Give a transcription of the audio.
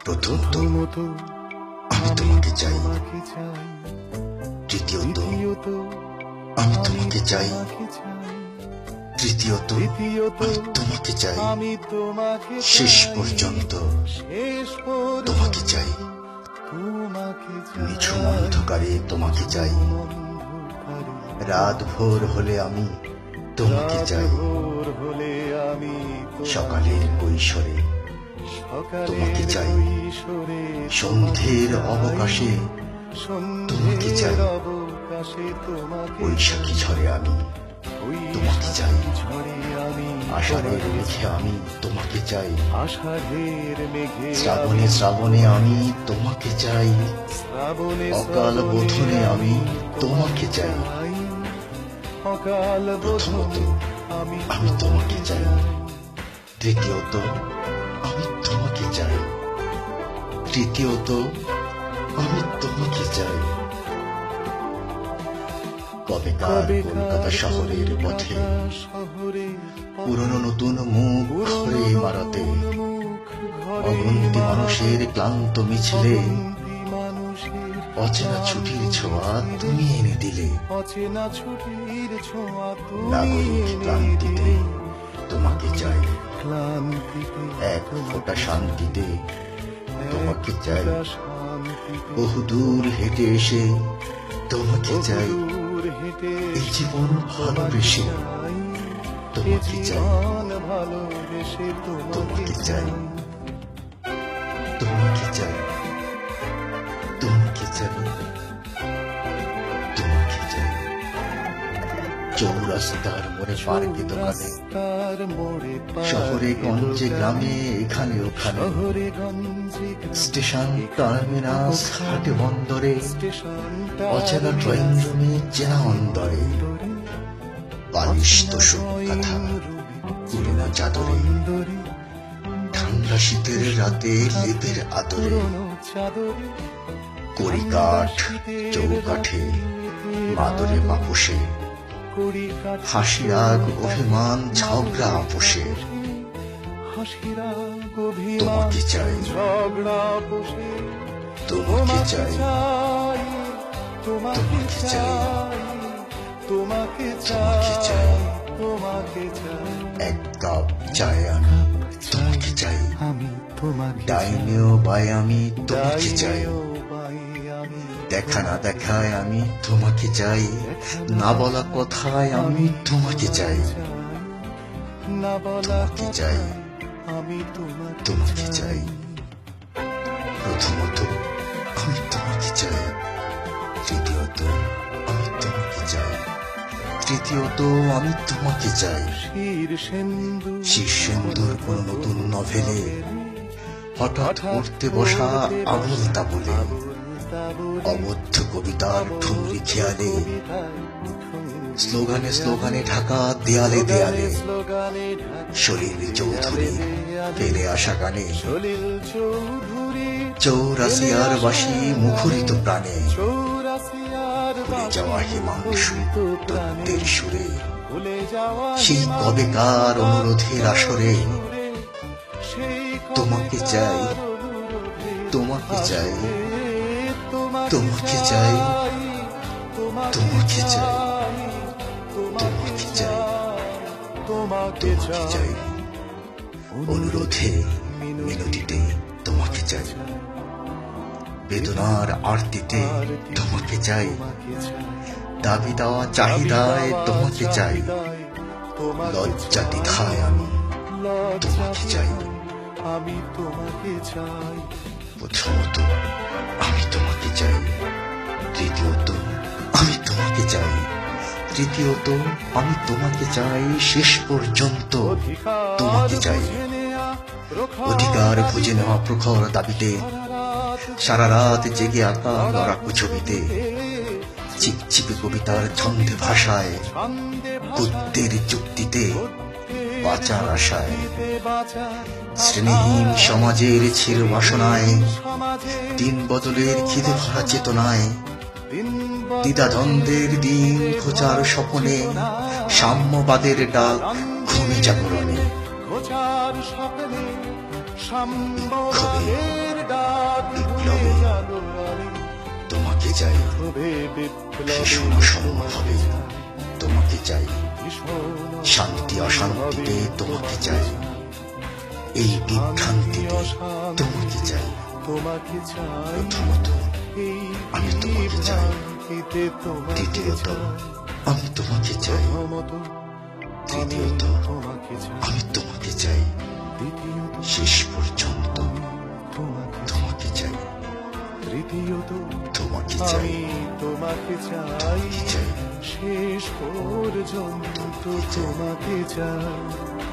প্রথমত আমি তোমাকে চাই, দ্বিতীয়ত আমি তোমাকে চাই, তৃতীয়ত আমি তোমাকে চাই, শেষ পর্যন্ত তোমাকে চাই। নিঝুম অন্ধকারে তোমাকে চাই, রাত ভোর হলে আমি তোমাকে চাই, সকালের কৈশোরে তোমাকে চাই, সন্ধ্যের অবকাশে তোমাকে চাই, বৈশাখী ঝড়ে আমি তোমাকে চাই, আষাঢ়ের মেঘে আমি তোমাকে চাই, শ্রাবণে শ্রাবণে আমি তোমাকে চাই, অকাল বোধনে আমি তোমাকে চাই। প্রথমত আমি তোমাকে চাই, দ্বিতীয়ত আমি তোমাকে চাই, তৃতীয়ত আমি তোমাকে চাই। কবেকার কলকাতা শহরের পথে পুরনো নতুন মুখ ঘরে মারাতে, অগন্তি মানুষের ক্লান্ত মিছিলে অচেনা ছুটির ছোঁয়া তুমি এনে দিলে। নাগরিক ক্লান্তিতে তোমাকে চাই, এক ফোঁটা শান্তিতে তোমাকে চাই, বহুদূর হেঁটে এসে তোমাকে চাই, এই জীবন ভালোবেসে তোমাকে চাই, তোমাকে চাই, তোমাকে চাই, তোমাকে চাই, তোমাকে চাই। চৌরাস্তার মোড়ে পার্কে দোকানে, শহরে গঞ্জে গ্রামে এখানে ওখানে, স্টেশন টার্মিনাস হাটে বন্দরে, অচেনা ড্রয়িং রুমে চেনা অন্দরে, বালিশ তোষক কাঁথা পুরনো চাদরে, ঠান্ডা শীতের রাতে লেপের আদরে, কড়ি কাঠ চৌকাঠে মাদরে মাপুষে, হাসি রাগ অভিমান ঝগড়া আপোষে তোমাকে চাই, তোমাকে চাই, তোমাকে চাই, তোমাকে চাই। এক কাপ চায় আমি তোমাকে চাই, ডাইনেও বাই আমি তোমাকে চাই, দেখা না দেখায় আমি তোমাকে চাই, না বলা কথায় আমি তোমাকে চাই, তোমাকে চাই, তোমাকে চাই। প্রথমত আমি তোমাকে চাই, দ্বিতীয়ত আমি তোমাকে চাই, তৃতীয়ত আমি তোমাকে চাই। শীর্ষেন্দুর কোন নতুন নভেলে হঠাৎ পড়তে বসা আবল তাবলে, অবদ্ধ কবিতার ঠুমরি খেয়ালে, স্লোগানে স্লোগানে ঢাকা দেয়ালে দেয়ালে, সলিল চৌধুরী ফেলে আসা গানে, চৌরাসিয়ার বাসি মুখরিত প্রাণে, ভুলে যাওয়া হিমাংশু তত্ত্বের সুরে, সেই কবেকার অনুরোধের আসরে তোমাকে চাই, তোমাকে চাই, তোমাকে চাই, তোমাকে চাই, তোমাকে চাই, তোমাকে চাই। অনুরোধে মিনতিতে তোমাকে চাই, বেদনার আরতিতে তোমাকে চাই, দাবি দেওয়া চাহিদায় তোমাকে চাই, লজ্জা দ্বিধায় আমি তোমাকে চাই। প্রথমত আমি তোমাকে চাই, দ্বিতীয়ত আমি তোমাকে চাই, তৃতীয়ত আমি তোমাকে চাই, শেষ পর্যন্ত তোমাকে চাই। অধিকার খুঁজে নেওয়া প্রখর দাবিতে, সারা রাত জেগে আঁকা লড়াকু ছবিতে, চিপচিপে কবিতার ছন্দে ভাষায়, গদ্যের যুক্তিতে, বাঁচার আশায়, শ্রেণীহীন সমাজের ছিল বাসনায়, দিন বদলের খিদে ভরা চেতনায়, দ্বিধাদ্বন্দ্বের দিন খোঁজার স্বপনে, সাম্যবাদের ডাক ঘুমে জাগরণে, সাম্যবাদের ডাক বিপ্লবে জানো আমি তোমাকে চাই, ক্ষোভে বিপ্লবে ভীষণ অসম্ভবে তোমাকে চাই, ভীষণ শান্তি অশান্তিতে তোমাকে চাই, এই বিভ্রান্তিতে তোমাকে চাই। তোমাকে চাই প্রথমত এই আমি তোমাকে চাই, বিভ্রান্তিতে তোমাকে দ্বিতীয়ত চাই আমি তোমাকে চাই, প্রথমত তৃতীয়ত তোমাকে চাই আমি তোমাকে চাই, দ্বিতীয়ত শেষ পর্যন্ত তোমাকে তোমাকে চাই, তৃতীয়ত তোমাকে চাই, আমি তোমাকে চাই তোমাকে চাই, শেষ পর্যন্ত তোমাকে চাই